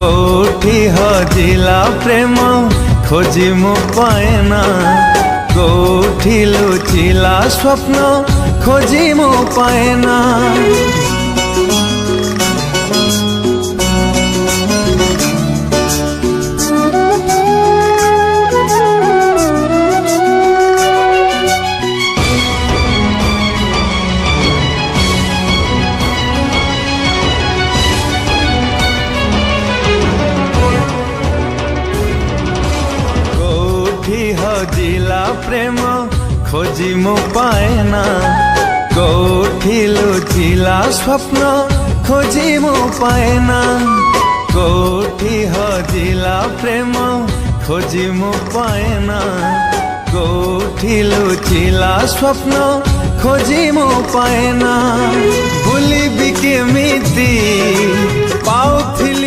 कोठी हजिला प्रेम खोजी मु पाएना, कोठी लुचिला स्वप्न खोजी मु पाएना। हजिला प्रेम खोजी मु पाएना, कोठी लुचिला स्वप्न खोजी मु पाएना। कोठी हजिला प्रेम खोजी मु पाएना, कोठी लुचिला स्वप्न खोजी मु पाएना। भूलिबि केमिति पाउथिली